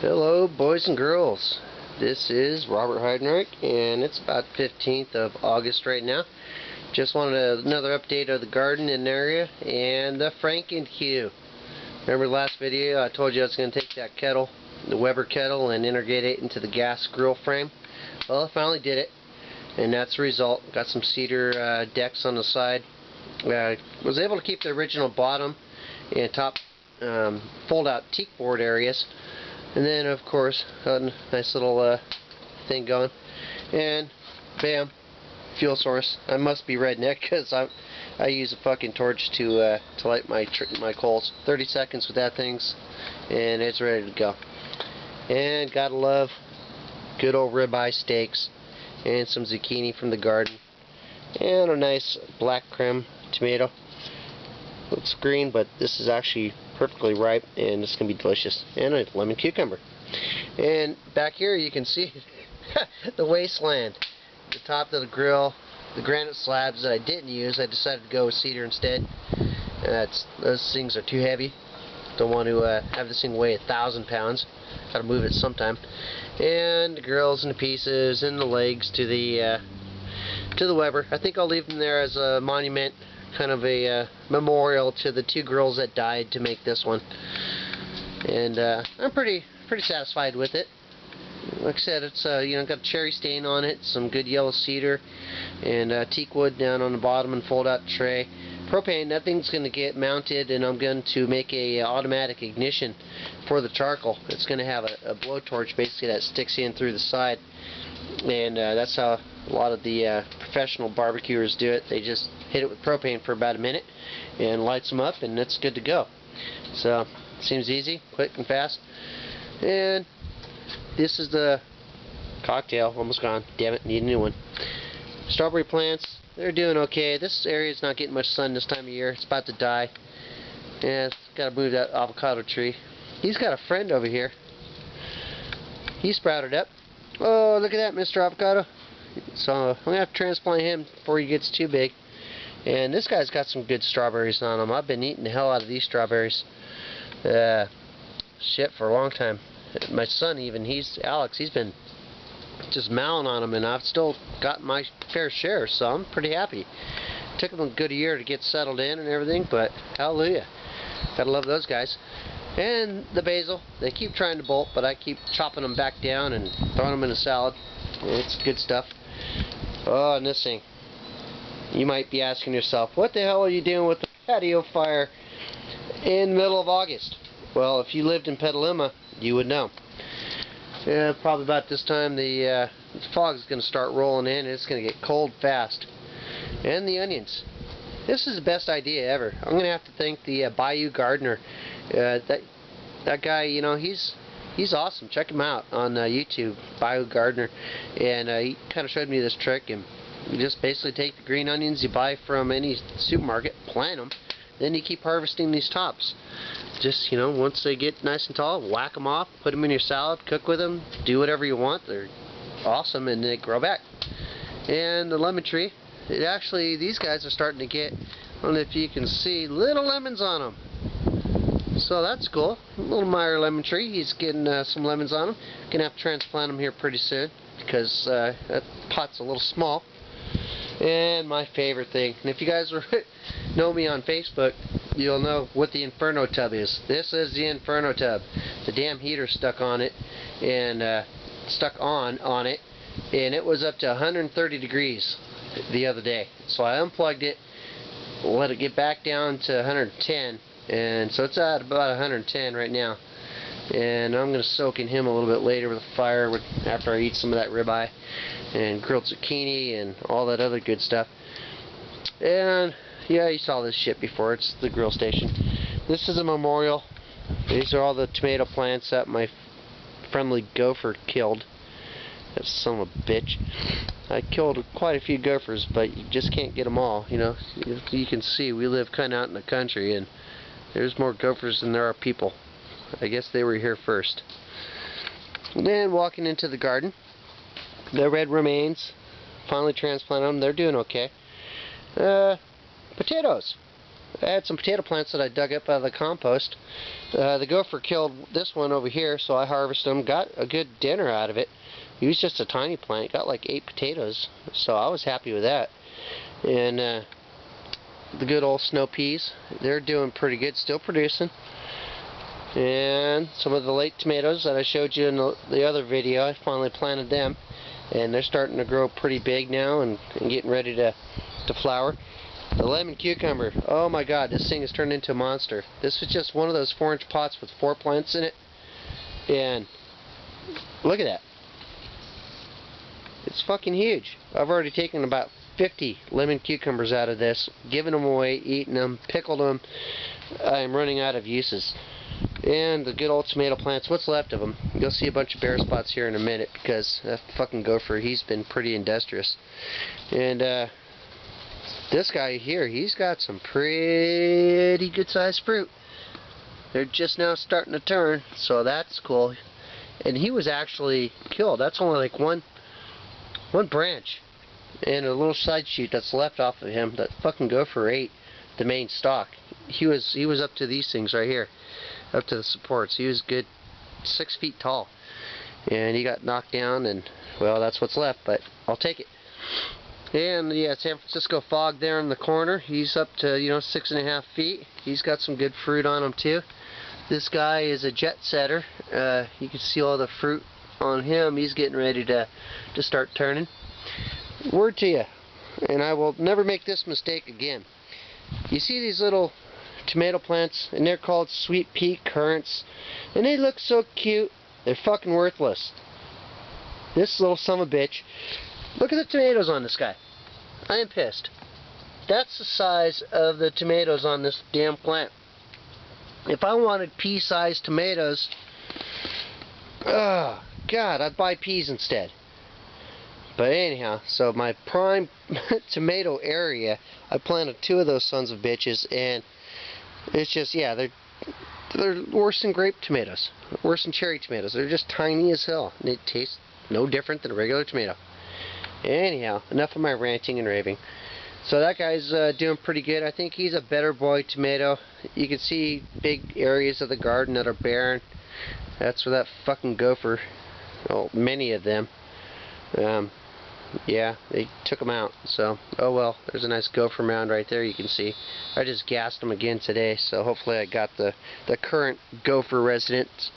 Hello boys and girls, this is Robert Heidenreich and it's about 15th of August right now. Just wanted another update of the garden and area and the FrankenQ. Remember the last video I told you I was going to take that kettle, the Weber Kettle, and integrate it into the gas grill frame? Well, I finally did it, and that's the result. Got some cedar decks on the side. Was able to keep the original bottom and top fold out teak board areas. And then, of course, got a nice little thing going. And, bam, fuel source. I must be redneck because I use a fucking torch to light my coals. 30 seconds with that thing's, and it's ready to go. And gotta love good old ribeye steaks and some zucchini from the garden and a nice black creme tomato. Looks green, but this is actually perfectly ripe and it's gonna be delicious. And a lemon cucumber. And back here you can see the wasteland. The top of the grill, the granite slabs that I didn't use, I decided to go with cedar instead. Those things are too heavy. Don't want to have this thing weigh 1,000 pounds. Gotta move it sometime. And the grills and the pieces and the legs to the Weber. I think I'll leave them there as a monument, kind of a memorial to the two girls that died to make this one. And I'm pretty satisfied with it. Like I said, it's got a cherry stain on it, some good yellow cedar, and teak wood down on the bottom and fold out tray. Propane, that thing's going to get mounted, and I'm going to make a automatic ignition for the charcoal. It's going to have a blowtorch basically that sticks in through the side, and that's how a lot of the professional barbecuers do it. They just hit it with propane for about a minute and lights them up, and it's good to go. So seems easy, quick and fast. And this is the cocktail, almost gone. Damn it, need a new one. Strawberry plants, they're doing okay. This area is not getting much sun this time of year. It's about to die. And got to move that avocado tree. He's got a friend over here. He sprouted up. Oh, look at that, Mr. Avocado. So I'm going to have to transplant him before he gets too big. And this guy's got some good strawberries on him. I've been eating the hell out of these strawberries. Shit, for a long time. My son even, Alex, he's been just mowing on them, and I've still got my fair share, so I'm pretty happy. Took them a good year to get settled in and everything, but hallelujah. Gotta love those guys. And the basil, they keep trying to bolt, but I keep chopping them back down and throwing them in a salad. It's good stuff. Oh, and this thing. You might be asking yourself, what the hell are you doing with the patio fire in the middle of August? Well, if you lived in Petaluma, you would know. Yeah, probably about this time the fog is going to start rolling in, and it's going to get cold fast. And the onions. This is the best idea ever. I'm going to have to thank the Bayou Gardener. That guy, he's awesome. Check him out on YouTube, Bayou Gardener. And he kind of showed me this trick. And you just basically take the green onions you buy from any supermarket, plant them, then you keep harvesting these tops. Just, once they get nice and tall, whack them off, put them in your salad, cook with them, do whatever you want. They're awesome, and they grow back. And the lemon tree, these guys are starting to get, I don't know if you can see, little lemons on them. So that's cool. Little Meyer lemon tree, he's getting some lemons on him. Gonna have to transplant him here pretty soon because that pot's a little small. And my favorite thing, and if you guys know me on Facebook, you'll know what the Inferno tub is. This is the Inferno tub. The damn heater stuck on it, and stuck on it, and it was up to 130 degrees the other day. So I unplugged it, let it get back down to 110, and so it's at about 110 right now. And I'm going to soak in him a little bit later with a fire after I eat some of that ribeye and grilled zucchini and all that other good stuff. And yeah, you saw this shit before. It's the grill station. This is a memorial. These are all the tomato plants that my friendly gopher killed. That son of a bitch. I killed quite a few gophers, but you just can't get them all. You can see we live kind of out in the country, and there's more gophers than there are people. I guess they were here first. And then walking into the garden, the red romaines, finally transplanted them. They're doing okay. Potatoes. I had some potato plants that I dug up out of the compost. The gopher killed this one over here, so I harvested them, got a good dinner out of it. He was just a tiny plant, got like 8 potatoes, so I was happy with that. And the good old snow peas, they're doing pretty good, still producing. And some of the late tomatoes that I showed you in the other video, I finally planted them, and they're starting to grow pretty big now and getting ready to flower. The lemon cucumber, oh my god, this thing has turned into a monster. This was just one of those 4-inch pots with 4 plants in it, and look at that. It's fucking huge. I've already taken about 50 lemon cucumbers out of this, given them away, eaten them, pickled them. I'm running out of uses. And the good old tomato plants, what's left of them. You'll see a bunch of bare spots here in a minute because that fucking gopher, he's been pretty industrious. And this guy here, he's got some pretty good sized fruit. They're just now starting to turn, so that's cool. And he was actually killed. That's only like one branch and a little side shoot that's left off of him. That fucking gopher ate the main stalk. He was up to these things right here, up to the supports. He was good 6 feet tall, and he got knocked down, and well, that's what's left, but I'll take it. And yeah, San Francisco fog there in the corner, he's up to 6.5 feet. He's got some good fruit on him too. This guy is a jet setter. You can see all the fruit on him. He's getting ready to start turning. Word to you, and I will never make this mistake again. You see these little tomato plants, and they're called sweet pea currants, and they look so cute. They're fucking worthless. This little son of a bitch, look at the tomatoes on this guy. I am pissed. That's the size of the tomatoes on this damn plant. If I wanted pea-sized tomatoes, oh god, I'd buy peas instead. But anyhow, so my prime tomato area, I planted 2 of those sons of bitches, and it's just, yeah, they're worse than grape tomatoes, worse than cherry tomatoes. They're just tiny as hell, and it tastes no different than a regular tomato. Anyhow, enough of my ranting and raving. So that guy's doing pretty good. I think he's a better boy tomato. You can see big areas of the garden that are barren. That's where that fucking gopher, well, many of them, yeah, they took them out. So, oh well, there's a nice gopher mound right there you can see. I just gassed them again today, so hopefully I got the current gopher residents.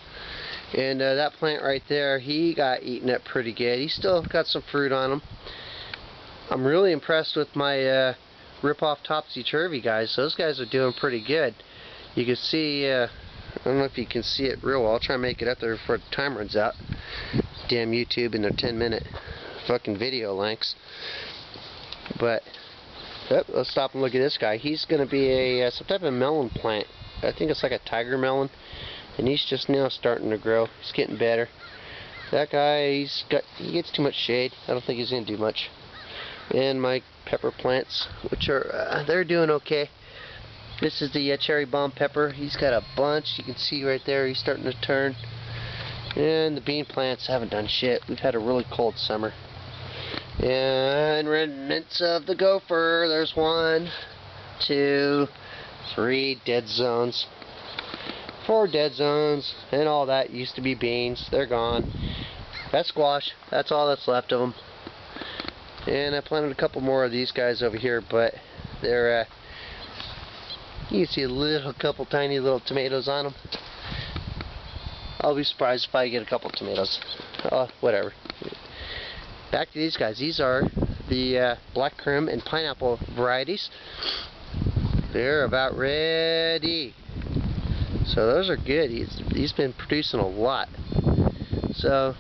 And that plant right there, he got eaten up pretty good. He's still got some fruit on him. I'm really impressed with my rip-off topsy-turvy guys. Those guys are doing pretty good. You can see, I don't know if you can see it real well. I'll try and make it up there before the time runs out. Damn YouTube and their 10-minute fucking video lengths. But, let's stop and look at this guy. He's going to be some type of melon plant. I think it's like a tiger melon. And he's just now starting to grow. He's getting better. That guy, he gets too much shade. I don't think he's going to do much. And my pepper plants, which are, they're doing okay. This is the cherry bomb pepper. He's got a bunch. You can see right there, he's starting to turn. And the bean plants haven't done shit. We've had a really cold summer. And remnants of the gopher. There's 1, 2, 3 dead zones. 4 dead zones, and all that used to be beans. They're gone. That's squash. That's all that's left of them. And I planted a couple more of these guys over here, but they're, you can see a couple tiny little tomatoes on them. I'll be surprised if I get a couple tomatoes. Whatever. Back to these guys. These are the black currant and pineapple varieties. They're about ready. So those are good. He's been producing a lot. So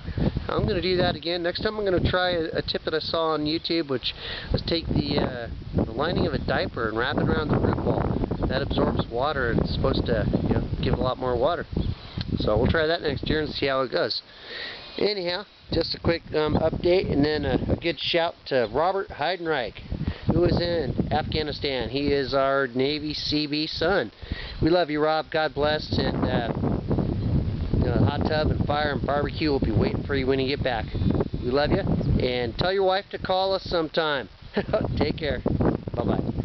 I'm going to do that again. Next time I'm going to try a tip that I saw on YouTube, which was take the lining of a diaper and wrap it around the root ball. That absorbs water and it's supposed to give it a lot more water. So we'll try that next year and see how it goes. Anyhow, just a quick update, and then a good shout to Robert Heidenreich, who is in Afghanistan. He is our Navy Seabee son. We love you, Rob. God bless. And hot tub and fire and barbecue will be waiting for you when you get back. We love you. And tell your wife to call us sometime. Take care. Bye-bye.